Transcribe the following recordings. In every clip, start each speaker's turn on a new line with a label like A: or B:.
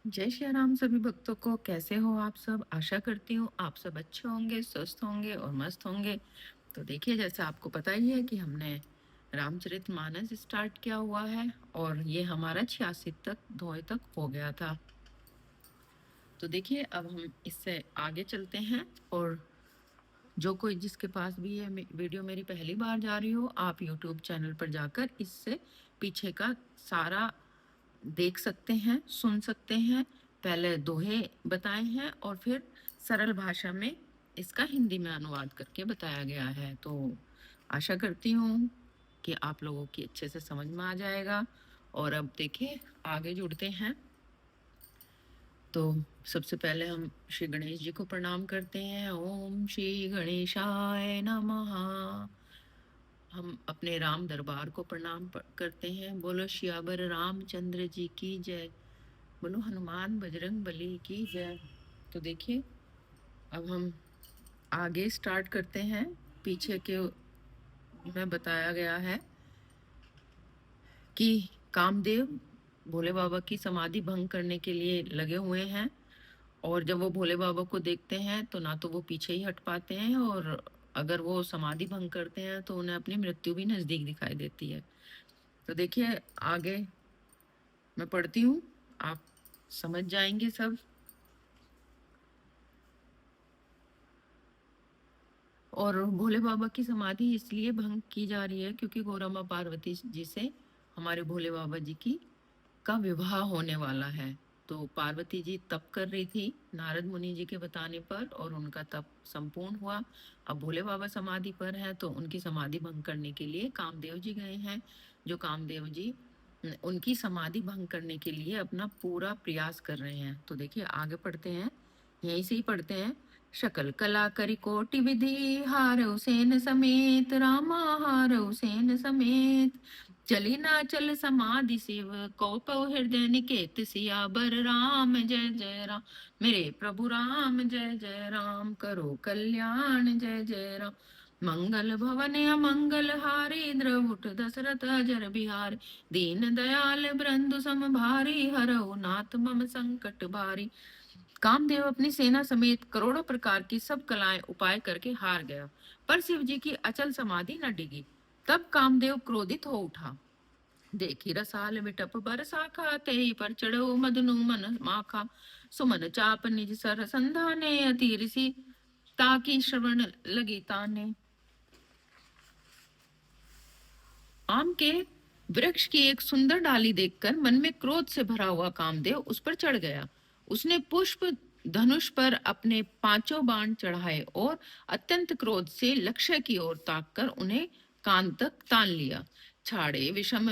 A: जय श्री राम सभी भक्तों को। कैसे हो आप सब? आशा करती हूँ आप सब अच्छे होंगे, स्वस्थ होंगे और मस्त होंगे। तो देखिए, जैसे आपको पता ही है कि हमने रामचरितमानस स्टार्ट किया हुआ है और ये हमारा 86 तक अध्याय तक हो गया था। तो देखिए, अब हम इससे आगे चलते हैं। और जो कोई जिसके पास भी ये वीडियो मेरी पहली बार जा रही हो, आप यूट्यूब चैनल पर जाकर इससे पीछे का सारा देख सकते हैं, सुन सकते हैं। पहले दोहे बताए हैं और फिर सरल भाषा में इसका हिंदी में अनुवाद करके बताया गया है। तो आशा करती हूँ कि आप लोगों की अच्छे से समझ में आ जाएगा। और अब देखिए, आगे जुड़ते हैं। तो सबसे पहले हम श्री गणेश जी को प्रणाम करते हैं। ओम श्री गणेशाय नमः। हम अपने राम दरबार को प्रणाम करते हैं। बोलो श्यावर रामचंद्र जी की जय। बोलो हनुमान बजरंग बली की जय। तो देखिए, अब हम आगे स्टार्ट करते हैं। पीछे के में बताया गया है कि कामदेव भोले बाबा की समाधि भंग करने के लिए लगे हुए हैं। और जब वो भोले बाबा को देखते हैं तो ना तो वो पीछे ही हट पाते हैं, और अगर वो समाधि भंग करते हैं तो उन्हें अपनी मृत्यु भी नजदीक दिखाई देती है। तो देखिए, आगे मैं पढ़ती हूँ, आप समझ जाएंगे सब। और भोले बाबा की समाधि इसलिए भंग की जा रही है क्योंकि गौरा माँ पार्वती जी से हमारे भोले बाबा जी की का विवाह होने वाला है। तो पार्वती जी तप कर रही थी नारद मुनि जी के बताने पर, और उनका तप संपूर्ण हुआ। अब भोले बाबा समाधि पर हैं तो उनकी समाधि भंग करने के लिए कामदेव जी गए हैं। जो कामदेव जी उनकी समाधि भंग करने के लिए अपना पूरा प्रयास कर रहे हैं। तो देखिए, आगे पढ़ते हैं, यहीं से ही पढ़ते हैं। शकल कला करी कोटि विधि, हार हुसैन समेत रामा, हार हुसैन समेत। चली ना चल समाधि शिव, कौपव हृदय निकेत सियाबर राम जय जय राम। मेरे प्रभु राम जय जय राम, करो कल्याण जय जय राम। मंगल भवन अमंगल हारी, द्रवुट दशरथ अजर बिहार। दीन दयाल बृंदु सम भारी, हरऊ नाथ मम संकट भारी। कामदेव अपनी सेना समेत करोड़ों प्रकार की सब कलाएं उपाय करके हार गया, पर शिव जी की अचल समाधि न डिगी। तब कामदेव क्रोधित हो उठा। देखी रसाल विटप बरसाखा, तेहि पर चढ़ो मदनु मन माखा। सुमन चाप निज सर संधाने, अति ऋषि ताकि श्रवण लगी ताने। आम के वृक्ष की एक सुंदर डाली देखकर मन में क्रोध से भरा हुआ कामदेव उस पर चढ़ गया। उसने पुष्प धनुष पर अपने पांचों बाण चढ़ाए और अत्यंत क्रोध से लक्ष्य की ओर ताककर उन्हें कान तक तान लिया। छाड़े विषम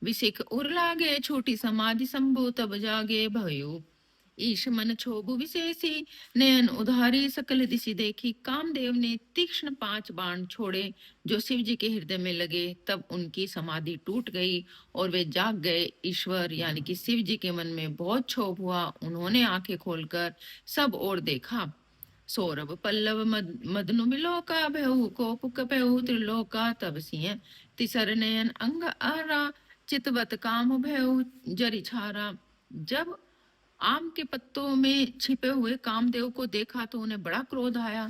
A: विशिख उर लागे, छोटी समाधि संभो तब जागे भयो। ईश मन क्षोभु विशेषी, नयन उधारी सकल दिशि देखी। कामदेव ने तीक्ष्ण 5 बाण छोड़े जो शिव जी के हृदय में लगे। तब उनकी समाधि टूट गई और वे जाग गए। ईश्वर यानी कि शिव जी के मन में बहुत क्षोभ हुआ। उन्होंने आंखें खोलकर सब ओर देखा। सौरभ पल्लव मदनु मिलोका, भयउ कोप कपयउ त्रिलोका। तब सिंह तिसर नयन अंग आरा, चितवत काम भयउ जरि छारा। जब आम के पत्तों में छिपे हुए कामदेव को देखा तो उन्हें बड़ा क्रोध आया,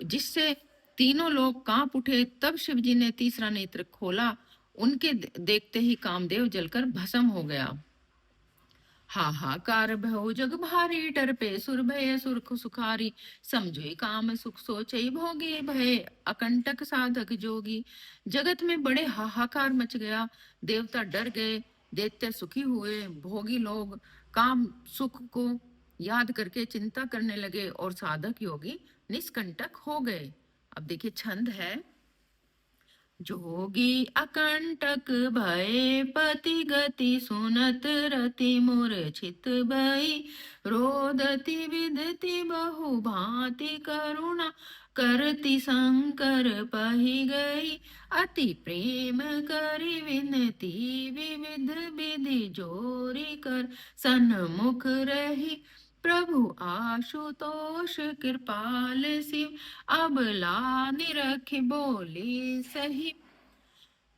A: जिससे तीनों लोग कांप उठे। तब शिवजी ने तीसरा नेत्र खोला। उनके देखते ही कामदेव जलकर भस्म हो गया। हाहाकार भयो जग भारी, डर पे सुर भय सुरख सुखारी। समझोई काम सुख सोचई भोगी, भय अकंटक साधक जोगी। जगत में बड़े हाहाकार मच गया। देवता डर गए, दैत्य सुखी हुए, भोगी लोग काम सुख को याद करके चिंता करने लगे और साधक योगी निष्कंटक हो गए। अब देखिए, छंद है। जोगी अकंटक भय पति गति, सुनत रति मूर्छित भई। रोदति विदति बहु भांति, करुणा करति शंकर पहि गई। अति प्रेम करि विनती, विविध विधि जोरी कर। सन्मुख रही प्रभु आशुतोष, कृपाल शिव अबला निरखि बोली सही।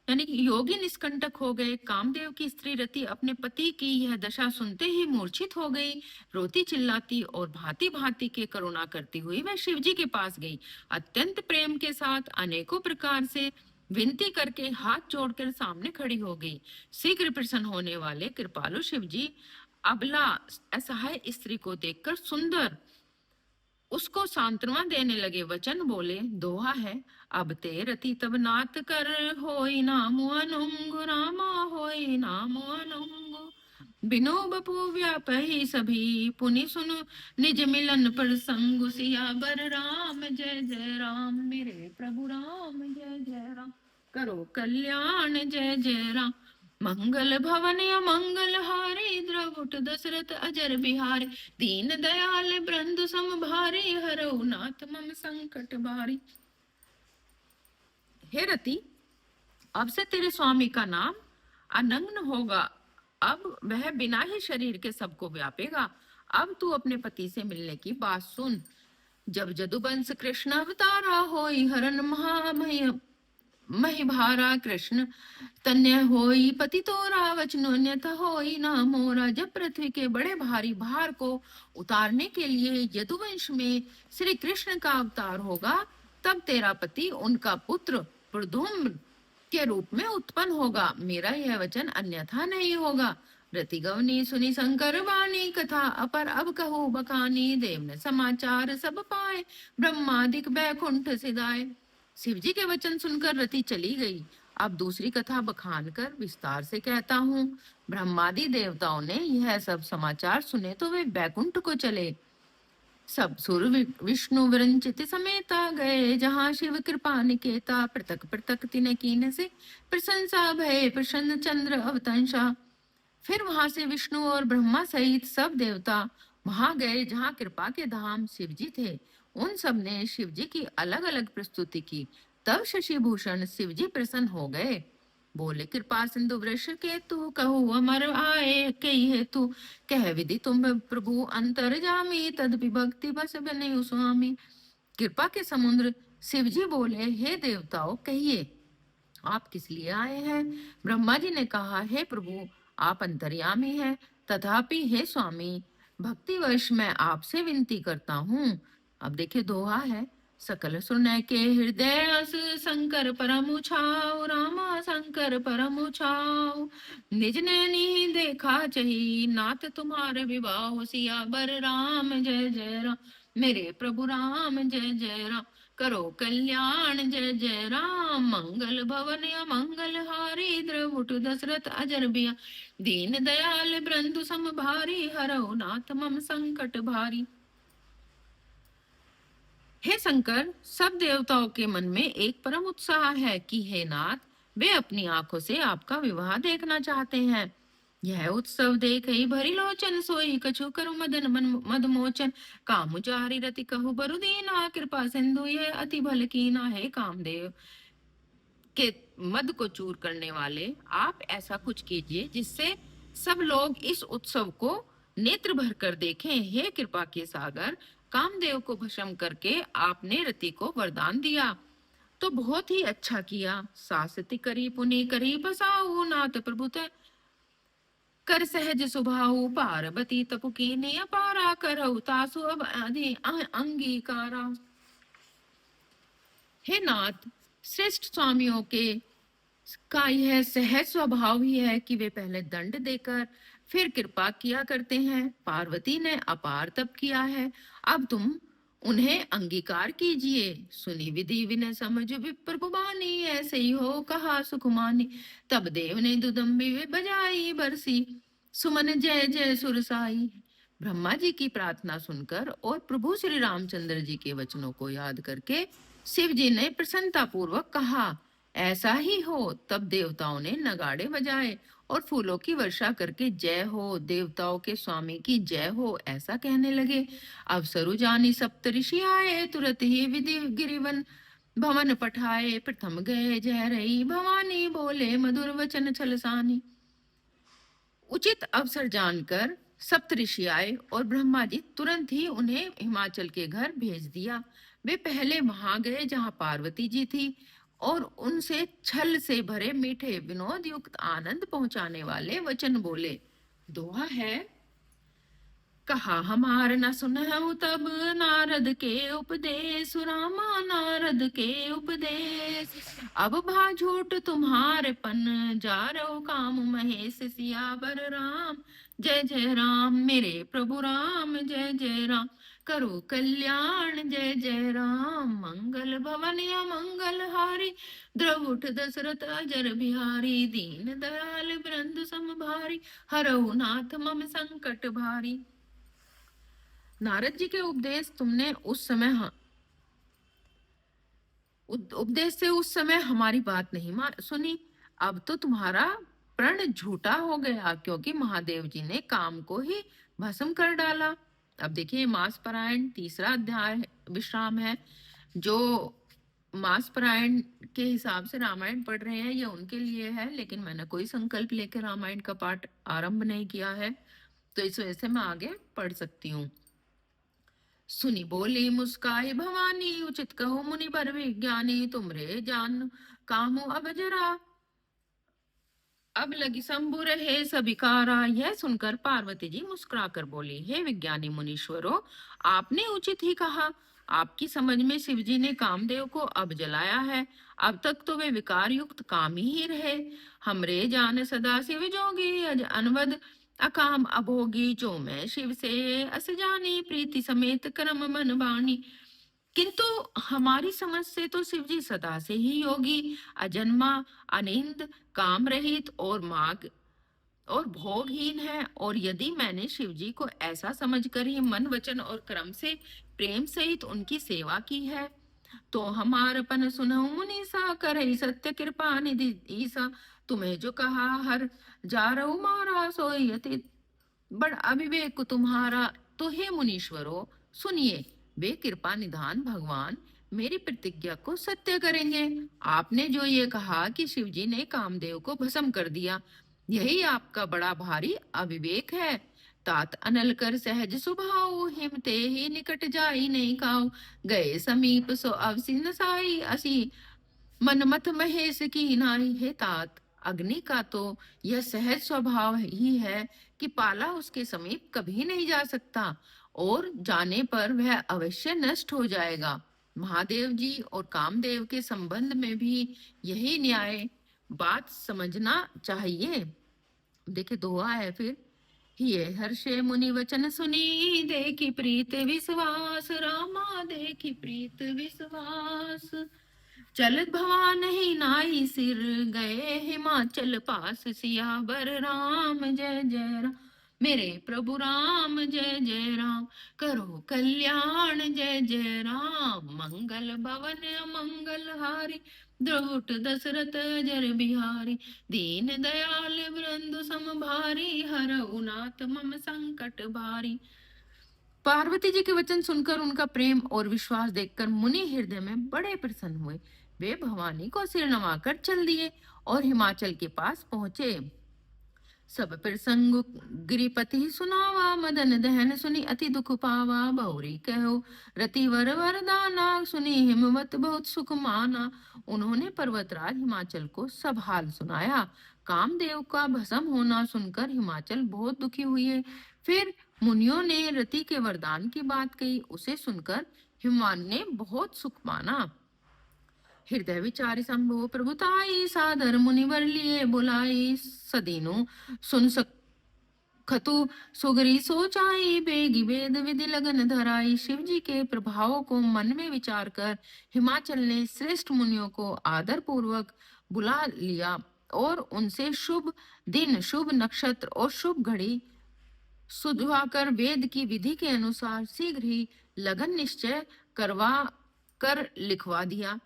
A: यानी कि योगी निष्कंटक हो गए। कामदेव की स्त्री रति अपने पति की यह दशा सुनते ही मूर्छित हो गई। रोती चिल्लाती और भांति भांति के करुणा करती हुई वह शिवजी के पास गई। अत्यंत प्रेम के साथ अनेकों प्रकार से विनती करके हाथ जोड़कर सामने खड़ी हो गई। शीघ्र प्रसन्न होने वाले कृपालु शिवजी अबला असहाय स्त्री को देखकर सुंदर उसको सांत्वना देने लगे। वचन बोले, दोहा है, अब ते रति तब नात कर, होई नामो अनुंग, रामा होई नामो अनुंग। बिनो बपू व्यापही सभी, पुनि सुनु निज मिलन प्रसंग। सियावर राम जय जय राम, मेरे प्रभु राम जय जय राम। करो कल्याण जय जय राम, मंगल भवन अमंगल हारी। द्रवुट दशरथ अजर बिहारी, दीन दयाल बृंद सम भारी। हरौ नाथ मम संकट भारी। हे रति, अब से तेरे स्वामी का नाम अनंग होगा। अब वह बिना ही शरीर के सबको व्यापेगा। अब तू अपने पति से मिलने की बात सुन। जब जदुवंश कृष्ण अवतारा, होई हरन महामय महिभारा। कृष्ण तन्य होई पति तोरा, वचनो अन्यथा होई ना मोरा। जब पृथ्वी के बड़े भारी भार को उतारने के लिए यदुवंश में श्री कृष्ण का अवतार होगा, तब तेरा पति उनका पुत्र प्रद्युम्न के रूप में उत्पन्न होगा। मेरा यह वचन अन्यथा नहीं होगा। रतिगवनी सुनी शंकर वाणी, कथा अपर अब कहो बखानी। देव ने समाचार सब पाए, ब्रह्मादिक बैकुंठ सिधाए। शिवजी के वचन सुनकर रति चली गई। अब दूसरी कथा बखान कर विस्तार से कहता हूँ। ब्रह्मादि देवताओं ने यह सब समाचार सुने तो वे बैकुंठ को चले। सब सुर विष्णु विरंचित समेता गए, जहाँ शिव कृपा निकेता। पृथक पृथक तिन कीन से प्रशंसा भय, प्रसन्न चंद्र अवतंसा। फिर वहां से विष्णु और ब्रह्मा सहित सब देवता वहां गए जहाँ कृपा के धाम शिवजी थे। उन सब ने शिवजी की अलग अलग प्रस्तुति की। तब शशि भूषण शिवजी प्रसन्न हो गए। बोले, कृपा सिंधु वृष के तू कहू अमर आए, कही हेतु कह विधि तुम प्रभु अंतर जामी। तदपि भक्ति बस बने स्वामी। कृपा के समुद्र शिवजी बोले, हे देवताओं कहिए, आप किस लिए आए हैं? ब्रह्मा जी ने कहा, हे प्रभु, आप अंतर्यामी हैं, तथापि हे स्वामी, भक्तिवश मैं आपसे विनती करता हूँ। अब देखिए दोहा है, सकल सुनय के हृदय अस, शंकर परम छाव, रामा शंकर परम छाव। निज ने नी देखा चही, नाथ तुम्हारे विवाह। सियावर राम जय जय राम, मेरे प्रभु राम जय जय राम। करो कल्याण जय जय राम, मंगल भवन अमंगल हारी। द्रवुट दशरथ अजर बिया, दीन दयाल बृंदु सम भारी। हरौ नाथ मम संकट भारी। हे शंकर, सब देवताओं के मन में एक परम उत्साह है कि हे नाथ, वे अपनी आंखों से आपका विवाह देखना चाहते हैं। यह उत्सव देख ही भरी लोचन, सोई कछु करु मदन मदमोचन। कामुचारी रति कहु बरु दीना, कृपा सिंधु यह अति भल कीना। है कामदेव के मद को चूर करने वाले, आप ऐसा कुछ कीजिए जिससे सब लोग इस उत्सव को नेत्र भर कर देखें। हे कृपा के सागर, कामदेव को भस्म करके आपने रति को वरदान दिया तो बहुत ही अच्छा किया। सासति करी पुनि करी बसाऊ, नाथ प्रभुत कर सहज सुभाऊ। पार्वती तपु कीन्ही अपारा, करहु तासु अब अंगीकारा। हे नाथ, श्रेष्ठ स्वामियों के का यह सहज स्वभाव ही है कि वे पहले दंड देकर फिर कृपा किया करते हैं। पार्वती ने अपार तप किया है, अब तुम उन्हें अंगीकार कीजिए। सुनी विधि विनय समझ विप्र बानी, ऐसे ही हो कहा सुखमानी। तब देव ने दुदम्बी बजाई, बरसी सुमन जय जय सुरसाई। ब्रह्मा जी की प्रार्थना सुनकर और प्रभु श्री रामचंद्र जी के वचनों को याद करके शिव जी ने प्रसन्नता पूर्वक कहा, ऐसा ही हो। तब देवताओं ने नगाड़े बजाए और फूलों की वर्षा करके जय हो, देवताओं के स्वामी की जय हो, ऐसा कहने लगे। अब सरु जानी सप्त ऋषि आए, तुरंत ही विधि गिरिवन भवन पठाए। प्रथम गए जय रही भवानी, बोले मधुर वचन छलसानी। उचित अवसर जानकर सप्तऋषि आए और ब्रह्मा जी तुरंत ही उन्हें हिमाचल के घर भेज दिया। वे पहले वहां गए जहां पार्वती जी थी और उनसे छल से भरे मीठे विनोद युक्त आनंद पहुंचाने वाले वचन बोले। दोहा है, कहा हमार न सुनहु तब नारद के उपदेश, रामा नारद के उपदेश। अब भा झूठ तुम्हारे पन, जा रहो काम महेश सियावर राम। जय जय राम मेरे प्रभु राम, जय जय राम करो कल्याण, जय जय राम। मंगल भवन या मंगल हारी, द्रवुठ दशरथ अजर बिहारी। दीन दयाल वृंद सम भारी, हरऊ नाथ मम संकट भारी। नारद जी के उपदेश तुमने उस समय उपदेश से उस समय हमारी बात नहीं सुनी। अब तो तुम्हारा प्रण झूठा हो गया, क्योंकि महादेव जी ने काम को ही भस्म कर डाला। अब देखिए, मास परायण तीसरा अध्याय विश्राम है। जो मास परायण के हिसाब से रामायण पढ़ रहे हैं, ये उनके लिए है, लेकिन मैंने कोई संकल्प लेकर रामायण का पाठ आरंभ नहीं किया है, तो इस वजह से मैं आगे पढ़ सकती हूँ। सुनी बोली मुस्काई भवानी, उचित कहो मुनि बर विज्ञानी। तुमरे जान कामो अब जरा, अब लगी शंभु रहे सबिकारा। यह सुनकर पार्वती जी मुस्कुराकर बोली, हे विज्ञानी मुनीश्वरों, आपने उचित ही कहा। आपकी समझ में शिव जी ने कामदेव को अब जलाया है। अब तक तो वे विकार युक्त काम ही रहे। हमरे जान सदा शिव जोगी, अज अनवद अकाम अभोगी। जो मैं शिव से अस जानी, प्रीति समेत कर्म मन बानी। किंतु हमारी समझ से तो शिव जी सदा से ही योगी, अजन्मा, अनिंद, काम रहित और माग और भोगहीन है। और यदि मैंने शिव जी को ऐसा समझकर ही मन वचन और कर्म से प्रेम सहित उनकी सेवा की है, तो हमारपन सुनहु मुनीसा, करई सत्य कृपा निधि ईसा। तुम्हें जो कहा हर जा रहु मारा, सोई अति बड़ अविवेक तुम्हारा। तो हे मुनीश्वरों सुनिए, वे कृपा निधान भगवान मेरी प्रतिज्ञा को सत्य करेंगे। आपने जो ये कहा कि शिव जी ने कामदेव को भस्म कर दिया, यही आपका बड़ा भारी अविवेक है। तात अनल कर सहज स्वभाव, हिमते ही निकट जाई नहीं काऊ। गए समीप सो अवसी नसाई, असी मनमथ महेश की नाई। हे तात, अग्नि का तो यह सहज स्वभाव ही है कि पाला उसके समीप कभी नहीं जा सकता, और जाने पर वह अवश्य नष्ट हो जाएगा। महादेव जी और कामदेव के संबंध में भी यही न्याय बात समझना चाहिए। देखिए दोहा है फिर, ये हर्षे मुनि वचन सुनी, देखी प्रीत विश्वास। रामा देखी प्रीत विश्वास, चलत भवान ही नाई सिर। गए हिमाचल पास, सियावर राम जय जय राम मेरे प्रभु राम, जय जय राम करो कल्याण, जय जय राम। मंगल भवन मंगल हारी, द्रुट दशरथ जर बिहारी। दीन दयाल वृंद सम भारी, हरऊ नाथ मम संकट भारी। पार्वती जी के वचन सुनकर उनका प्रेम और विश्वास देखकर मुनि हृदय में बड़े प्रसन्न हुए। वे भवानी को सिर नवाकर चल दिए और हिमाचल के पास पहुंचे। सब प्रसंग गिरिपति सुनावा, मदन दहन सुनी अति दुख पावा। बहुरी कहो रति वर वरदाना, सुनी हिमवत बहुत सुख माना। उन्होंने पर्वतराज हिमाचल को सब हाल सुनाया। कामदेव का भस्म होना सुनकर हिमाचल बहुत दुखी हुए। फिर मुनियों ने रति के वरदान की बात कही। उसे सुनकर हिमवान ने बहुत सुख माना। हृदय विचारी संभो प्रभुताई, सादर मुनिवर लिए बुलाई। सदीनो सुन खतु सुगरी सोचाई, बेगी वेद विधि लगन धराई। शिव जी के प्रभाव को मन में विचार कर हिमाचल ने श्रेष्ठ मुनियों को आदर पूर्वक बुला लिया और उनसे शुभ दिन, शुभ नक्षत्र और शुभ घड़ी सुधवाकर वेद की विधि के अनुसार शीघ्र ही लगन निश्चय करवा कर लिखवा दिया।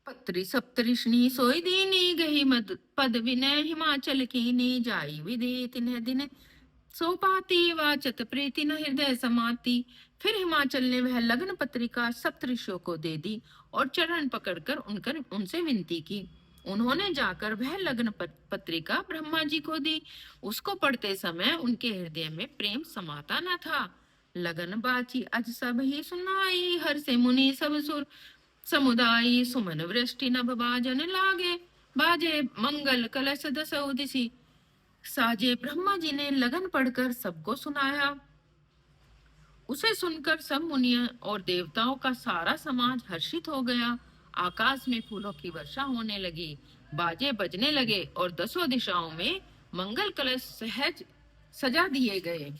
A: पत्री सप्तऋषि सोई दीनी, गही मद पद विनय हिमाचल कीनी। जाई विधि तिन्ह दिन, सो पाती वाचत प्रीति न हृदय समाती। फिर हिमाचल ने वह लग्न पत्रिका सप्तऋषियों को दे दी और चरण पकड़कर उनसे विनती की। उन्होंने जाकर वह लग्न पत्रिका ब्रह्मा जी को दी। उसको पढ़ते समय उनके हृदय में प्रेम समाता न था। लगन बाची अज सब ही सुनाई, हर से मुनि सब सुर समुदायी सुमन वृष्टि नभ बाजन लागे, बाजे मंगल कलश दसौ दिशि। साजे ब्रह्मा जी ने लगन पढ़कर सबको सुनाया। उसे सुनकर सब मुनियों और देवताओं का सारा समाज हर्षित हो गया। आकाश में फूलों की वर्षा होने लगी, बाजे बजने लगे और दसों दिशाओं में मंगल कलश सहज सजा दिए गए।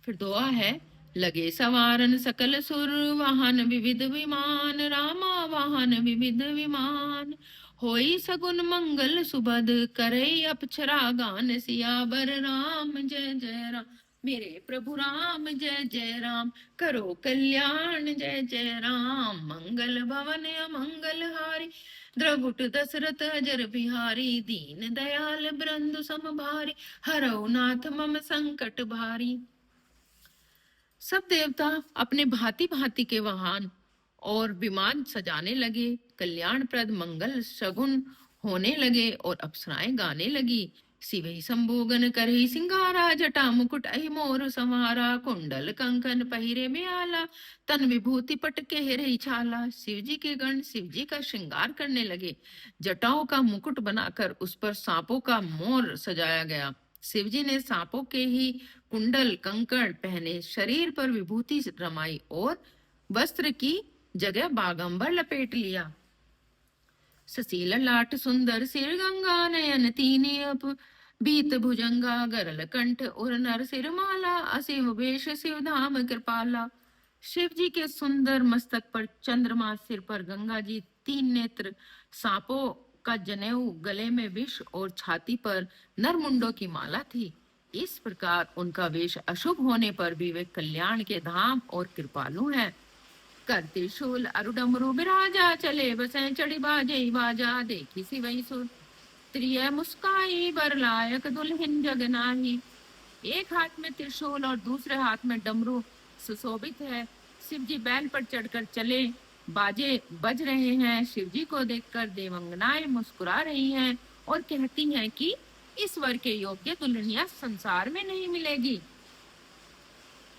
A: फिर दुआ है। लगे सवारन सकल सुर, वाहन विविध विमान, रामा वाहन विविध विमान। होई सगुन मंगल सुबद, करे अप्सरा गान, सियावर राम जय जय राम। मेरे प्रभु राम जय जय राम, करो कल्याण जय जय राम। मंगल भवन अमंगल हारी, द्रवुट दशरथ अजर बिहारी। दीन दयाल बृंदु समभारी, हरौ नाथ मम संकट भारी। सब देवता अपने भांति भांति के वाहन और विमान सजाने लगे, कल्याणप्रद मंगल शगुन होने लगे और अप्सराएं गाने लगी। शिवहि संभोगन करहि सिंगारा, जटा मुकुट अहि मोर संहारा। कुंडल कंकन पहिरे में आला, तन विभूति पट के हेरहि छाला। शिव जी के गण शिव जी का श्रृंगार करने लगे। जटाओं का मुकुट बनाकर उस पर सांपों का मोर सजाया गया। शिवजी ने सांपों के ही कुंडल कंकड़ पहने, शरीर पर विभूति रमाई और वस्त्र की जगह बागंबर लपेट लिया। ससील लाट सुंदर सिर, गंगा नयन तीनी अप बीत भुजंगा। गरल कंठ उर नर सिर माला, असीम वेश शिव धाम कृपाला। शिव जी के सुंदर मस्तक पर चंद्रमा, सिर पर गंगा जी, तीन नेत्र, सांपों का जनेऊ, गले में विष और छाती पर नरमुंडों की माला थी। इस प्रकार उनका वेश अशुभ होने पर भी वे कल्याण के धाम और कृपालु हैं। कर त्रिशूल अरुडमरु बिराजा, चले बसें चढ़ी बाजे बाजा। देखी सिवई सुर त्रिय मुस्काई, बर लायक दुल्हन जगनाही। एक हाथ में त्रिशूल और दूसरे हाथ में डमरू सुशोभित है। शिव जी बैल पर चढ़कर चले, बाजे बज रहे हैं। शिव जी को देखकर देवंगनाएं मुस्कुरा रही हैं और कहती हैं कि इस वर के योग्य दुल्हनिया संसार में नहीं मिलेगी।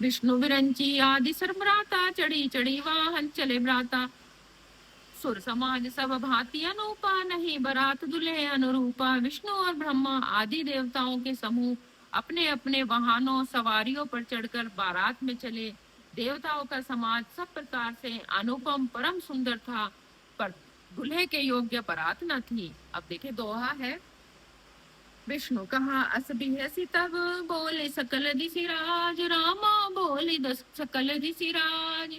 A: विष्णु विरंची आदि सर्वराता, चढ़ी चढ़ी वाहन चले भ्राता। सुर समाज सब भांति अनूपा, नहीं बरात दुल्हे अनुरूपा। विष्णु और ब्रह्मा आदि देवताओं के समूह अपने अपने वाहनों सवारियों पर चढ़कर बारात में चले। देवताओं का समाज सब प्रकार से अनुपम परम सुंदर था, पर दुल्हे के योग्य बारात न थी। अब देखे दोहा है। विष्णु कहा अस बिहसी तब, बोले सकल दिशिराज। रामा बोले दस सकल दिशिराज।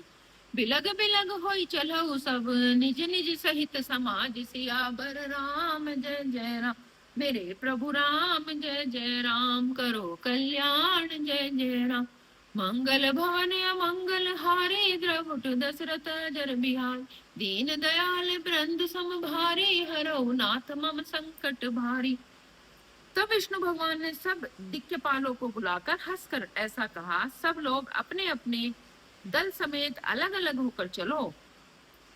A: बिलग बिलग होई चलऊ सब, निज निज सहित समाज। सियावर राम जय जय राम, मेरे प्रभु राम जय जय राम। करो कल्याण जय जय राम। मंगल भवन अमंगल हारे, द्रवुट दशरथ अजर बिहार। दीन दयाल बृंद सम भारी, हरौ नाथ मम संकट भारी। तब विष्णु भगवान ने सब दिक्पालों को बुलाकर हंसकर ऐसा कहा, सब लोग अपने अपने दल समेत अलग अलग होकर चलो।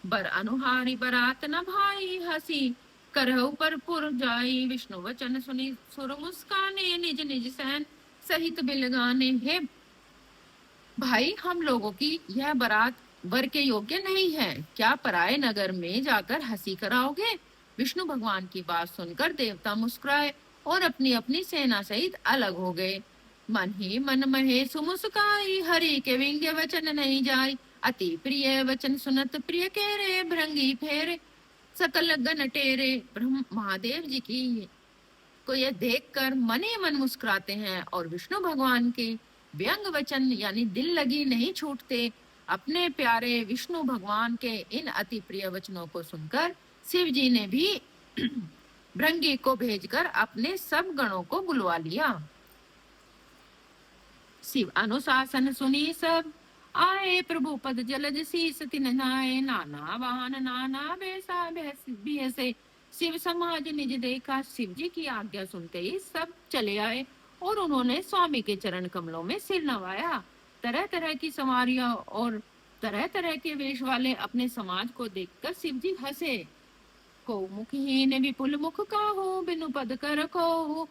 A: बर अनुहारी बरात न भाई, हंसी करहु पर पुर जाई। विष्णु वचन सुनी सुर मुस्काने, निज निज सहन सहित बिलगाने। हे भाई, हम लोगों की यह बारात वर के योग्य नहीं है, क्या पराये नगर में जाकर हंसी कराओगे? विष्णु भगवान की बात सुनकर देवता मुस्कुराए और अपनी अपनी सेना सहित अलग हो गए। मन ही मन महे सुमुस्काई, हरि के विंग्य वचन नहीं जाई। अति प्रिय वचन सुनत प्रिय केरे, भृंगी फेरे सकल गण टेरे। ब्रह्म महादेव जी की को यह देखकर मन ही मन मुस्कुराते हैं और विष्णु भगवान के व्यंग वचन यानी दिल लगी नहीं छूटते। अपने प्यारे विष्णु भगवान के इन अति प्रिय वचनों को सुनकर शिव जी ने भी भृंगी को भेजकर अपने सब गणों को बुलवा लिया। शिव अनुशासन सुनी सब आए, प्रभु पद जलज शीस तिन नाए। नाना वाहन नाना बेसा बेसे, शिव समाज निज देखा। शिव जी की आज्ञा सुनते ही सब चले आए और उन्होंने स्वामी के चरण कमलों में सिर नवाया। तरह तरह की सवारियां और तरह तरह के वेश वाले अपने समाज को देखकर शिव जी हंसे। को मुखहीन विपुल मुख काहू, बिनु पद कर को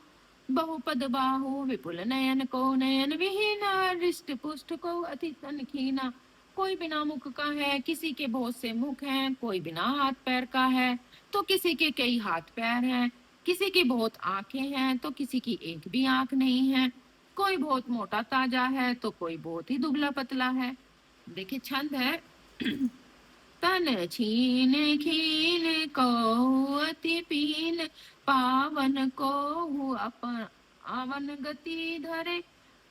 A: बहुपद बाहु। विपुल नयन को नयन विहीना, रिष्ट पुष्ट को अति तन खीना। कोई बिना मुख का है, किसी के बहुत से मुख हैं, कोई बिना हाथ पैर का है, तो किसी के कई हाथ पैर हैं, किसी की बहुत आंखें हैं, तो किसी की एक भी आंख नहीं है, कोई बहुत मोटा ताजा है, तो कोई बहुत ही दुबला पतला है। देखिए छंद है तन छीन खीन को अति पीन, पावन को अपन आवन गति धरे,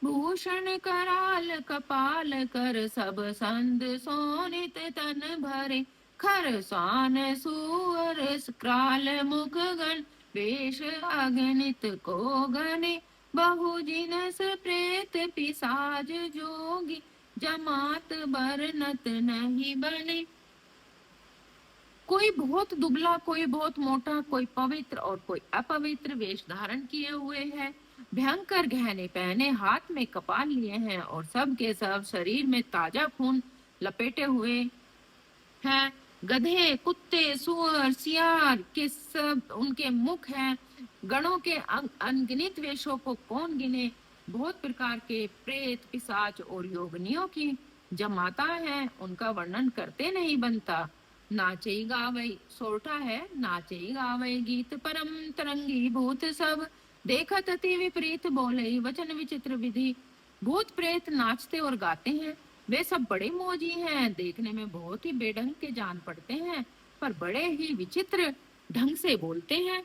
A: भूषण कराल कपाल कर सब संद सोनित तन भरे, खर स्वान सुअर क्राल मुख गण, वेश अगणित को गणे, बहु जिनस प्रेत पिसाज जोगी, जमात बरनत नहीं बने। कोई बहुत दुबला, कोई बहुत मोटा, कोई पवित्र और कोई अपवित्र वेश धारण किए हुए है, भयंकर गहने पहने, हाथ में कपाल लिए हैं और सब के सब शरीर में ताजा खून लपेटे हुए हैं। गधे, कुत्ते, सुअर, सियार के सब उनके मुख हैं। गणों के अनगिनत वेशों को कौन गिने। बहुत प्रकार के प्रेत, पिशाच और योगनियों की जमाता है, उनका वर्णन करते नहीं बनता। नाचे गावे सोरठा है, नाचे गावे गीत परम तरंगी भूत सब, देखत अति विपरीत बोले वचन विचित्र विधि। भूत प्रेत नाचते और गाते हैं, वे सब बड़े मौजी हैं, देखने में बहुत ही बेढंग के जान पड़ते हैं, पर बड़े ही विचित्र ढंग से बोलते हैं।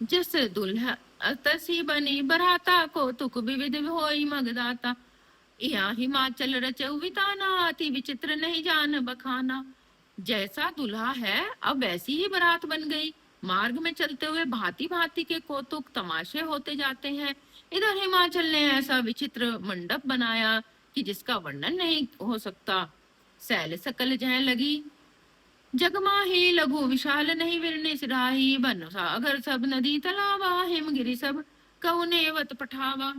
A: जस दुल्हा तसी बनी बराता, को तुक विविध होई मगदाता, या हिमाचल रचौ विताना, अति विचित्र नहीं जान बखाना। जैसा दुल्हा है अब वैसी ही बारात बन गई। मार्ग में चलते हुए भांति भांति के कौतुक तमाशे होते जाते हैं। इधर हिमाचल ने ऐसा विचित्र मंडप बनाया कि जिसका वर्णन नहीं हो सकता। सैल सकल जह लगी जगमाही, लघु विशाल नहीं विरने सिराही, बन सागर सब नदी तलावा, हिमगिरी सब कौनेवत पठावा।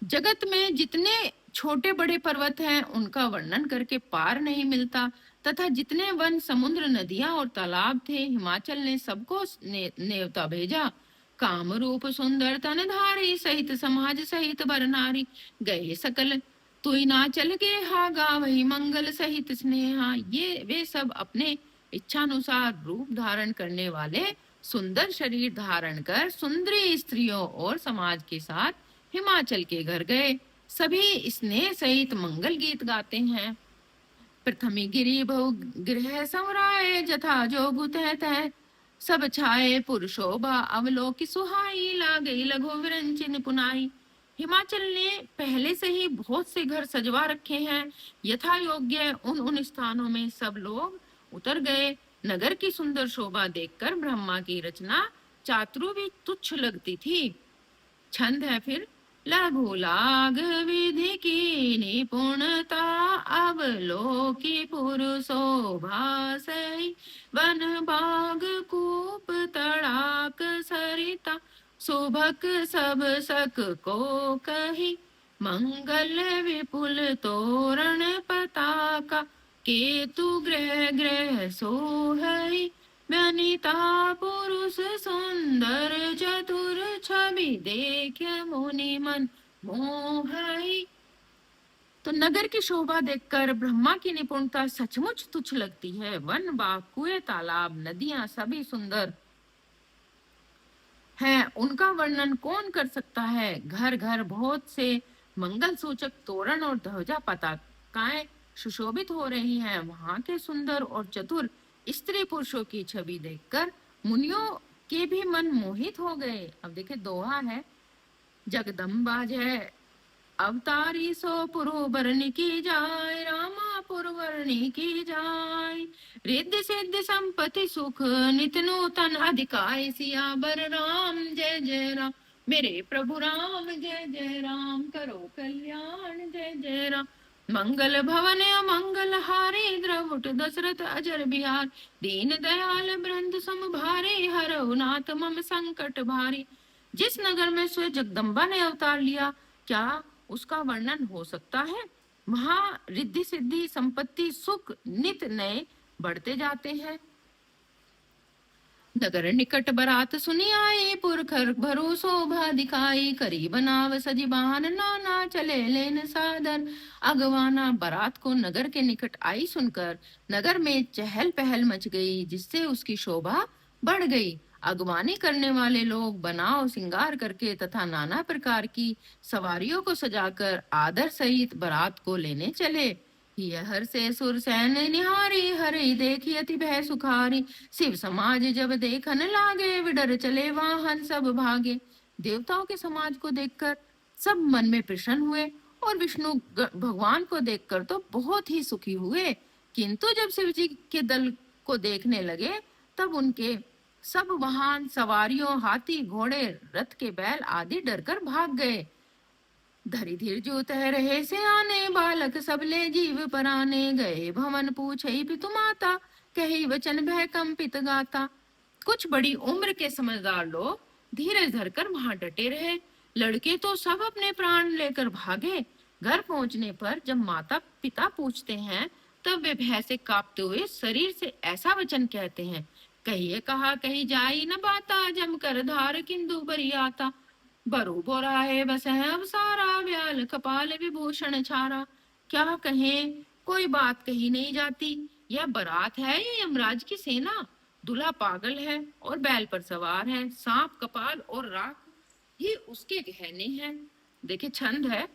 A: जगत में जितने छोटे बड़े पर्वत हैं उनका वर्णन करके पार नहीं मिलता, तथा जितने वन, समुद्र, नदियां और तालाब थे, हिमाचल ने सबको नेवता भेजा। काम रूप सुंदर तनधारी, सहित समाज सहित बर नारी, गए सकल तुई ना चल गे हा, गावही मंगल सहित स्नेहा। ये वे सब अपने इच्छानुसार रूप धारण करने वाले सुंदर शरीर धारण कर सुंदरी स्त्रियों और समाज के साथ हिमाचल के घर गए। सभी स्नेह सहित मंगल गीत गाते हैं। प्रथमी गिरी बहु गृह समराए, जथा जो गुत है तह सब छाए, पुरुषोभा अवलोकि सुहाई, लागई लघु विरंचिन पुनाई। हिमाचल ने पहले से ही बहुत से घर सजवा रखे हैं। यथा योग्य उन उन स्थानों में सब लोग उतर गए। नगर की सुंदर शोभा देखकर ब्रह्मा की रचना चातुर भी तुच्छ लगती थी। छंद है फिर लघु लाग विधि की निपुणता, अवलोकी पुरुषोभा सही, वन बाग कूप तड़ाक सरिता, सुभक सब सक को कही, मंगल विपुल तोरण पताका, केतु ग्रह ग्रह सोहई, वनिता पुरुष सुंदर चतुर, छवि देख मुनि मन मोहई। तो नगर की शोभा देखकर ब्रह्मा की निपुणता सचमुच तुच्छ लगती है। वन, बाग, कुएं, तालाब, नदियां सभी सुंदर हैं, उनका वर्णन कौन कर सकता है। घर घर बहुत से मंगल सूचक तोरण और ध्वजा पताकाएं सुशोभित हो रही हैं। वहां के सुंदर और चतुर स्त्री पुरुषों की छवि देखकर मुनियों के भी मन मोहित हो गए। अब देखिए दोहा है, जगदम्बा जय अवतारी सो पुरवरणी की जाय, रामा पुरवरणी की जाय, रिद्धि सिद्धि संपत्ति सुख नित नूतन अधिकाय, सियावर राम जय जय राम, मेरे प्रभु राम जय जय राम, करो कल्याण जय जय राम। मंगल भवन अमंगल हारे, द्रवुट दशरथ अजर बिहार, दीन दयाल बृंद सम भारे, हरऊ नाथ मम संकट भारी। जिस नगर में स्वयं जगदम्बा ने अवतार लिया, क्या उसका वर्णन हो सकता है। वहां रिद्धि सिद्धि संपत्ति सुख नित नए बढ़ते जाते हैं। नगर निकट बरात सुनी आई, पुरखर भरो शोभा दिखाई, करी बनाव सजी बाहन नाना, चले लेन सादर। अगवाना बारात को नगर के निकट आई सुनकर नगर में चहल पहल मच गई, जिससे उसकी शोभा बढ़ गई। अगवानी करने वाले लोग बनाव श्रृंगार करके तथा नाना प्रकार की सवारियों को सजाकर आदर सहित बारात को लेने चले। हर से सुर सैन निहारी, हरि देखी अति भय सुखारी, शिव समाज जब देखन लागे, विडर चले वाहन सब भागे। देवताओं के समाज को देखकर सब मन में प्रसन्न हुए और विष्णु भगवान को देखकर तो बहुत ही सुखी हुए, किंतु जब शिव जी के दल को देखने लगे तब उनके सब वाहन सवारियों, हाथी घोड़े, रथ के बैल आदि डरकर भाग गए। धरि धीर जो तह रहे से आने, बालक सबले जीव पराने, गए भवन पूछई पितु माता, कही वचन भय कंपित गाता। कुछ बड़ी उम्र के समझदार लोग धीरज धरकर वहां डटे रहे। लड़के तो सब अपने प्राण लेकर भागे। घर पहुंचने पर जब माता पिता पूछते हैं तब वे भय से कांपते हुए शरीर से ऐसा वचन कहते हैं, कहिए कहा कही जाई न बाता, जम कर धार किंदु बरी आता। बरु बोराए बस है अब सारा, व्याल कपाल विभूषण छारा। क्या कहें, कोई बात कही नहीं जाती। यह बारात है या यमराज की सेना? दूल्हा पागल है और बैल पर सवार है, सांप कपाल और राख ही उसके गहने हैं। देखिए छंद है,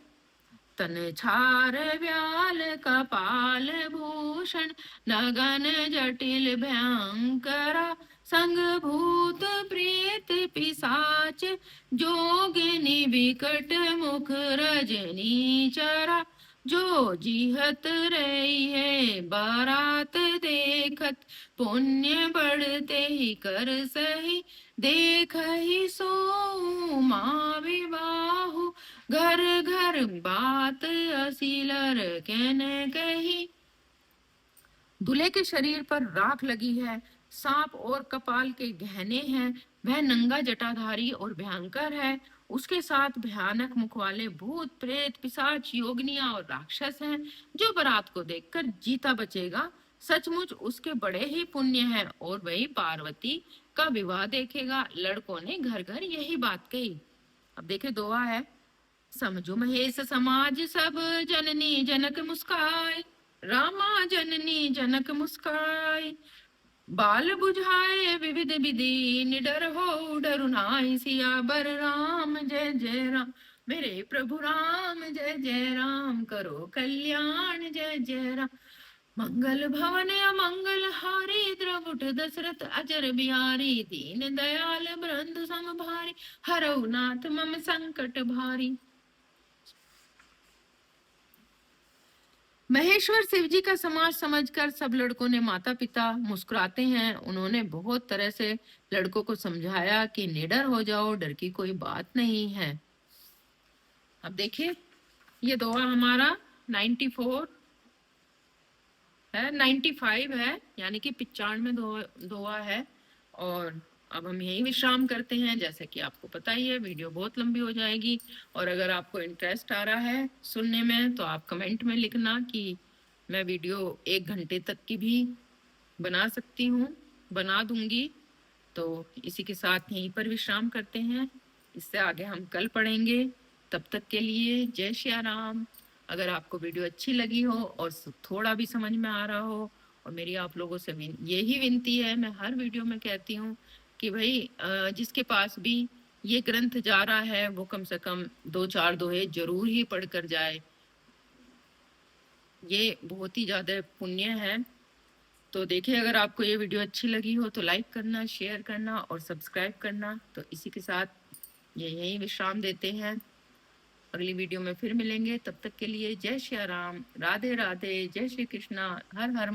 A: तन छार व्याल कपाल भूषण, नगन जटिल भयंकरा, संग भूत प्रेत पिशाच, जोगिनी विकट मुख रजनी चरा। जो जीहत रही है बारात देखत, पुण्य बढ़ते ही कर सही, देख ही सो माँ विवाहु, घर घर बात असीलर कहने कही। दूल्हे के शरीर पर राख लगी है, सांप और कपाल के गहने हैं, वह नंगा जटाधारी और भयंकर है। उसके साथ भयानक मुख वाले भूत प्रेत पिशाच योगनिया और राक्षस हैं। जो बारात को देखकर जीता बचेगा सचमुच उसके बड़े ही पुण्य हैं और वही पार्वती का विवाह देखेगा। लड़कों ने घर घर यही बात कही। अब देखे दोहा है, समझो महेश समाज सब, जननी जनक मुस्काए, रामा जननी जनक मुस्काए, बाल बुझाए विविध विधि, निडर हो डरु नाहि, सियावर राम जय जय राम, मेरे प्रभु राम जय जय राम, करो कल्याण जय जय राम। मंगल भवन अमंगल हारी, द्रवुट दशरथ अजर बिहारी, दीन दयाल बृंद सम भारी, हरऊ नाथ मम संकट भारी। महेश्वर शिव जी का समाज समझकर सब लड़कों ने माता पिता मुस्कुराते हैं। उन्होंने बहुत तरह से लड़कों को समझाया कि निडर हो जाओ, डर की कोई बात नहीं है। अब देखिए ये दोहा हमारा 94 है, 95 है, यानी कि 95 दोहा है। और अब हम यही विश्राम करते हैं। जैसे कि आपको पता ही है वीडियो बहुत लंबी हो जाएगी, और अगर आपको इंटरेस्ट आ रहा है सुनने में तो आप कमेंट में लिखना कि मैं वीडियो 1 घंटे तक की भी बना सकती हूँ, बना दूंगी। तो इसी के साथ यहीं पर विश्राम करते हैं, इससे आगे हम कल पढ़ेंगे। तब तक के लिए जय श्री राम। अगर आपको वीडियो अच्छी लगी हो और थोड़ा भी समझ में आ रहा हो, और मेरी आप लोगों से यही विनती है, मैं हर वीडियो में कहती हूँ कि भाई जिसके पास भी ये ग्रंथ जा रहा है वो कम से कम 2-4 दोहे जरूर ही पढ़कर जाए। ये बहुत ही ज्यादा पुण्य है। तो देखिए अगर आपको ये वीडियो अच्छी लगी हो तो लाइक करना, शेयर करना और सब्सक्राइब करना। तो इसी के साथ यही विश्राम देते हैं, अगली वीडियो में फिर मिलेंगे। तब तक के लिए जय श्री राम, राधे राधे, जय श्री कृष्णा, हर हर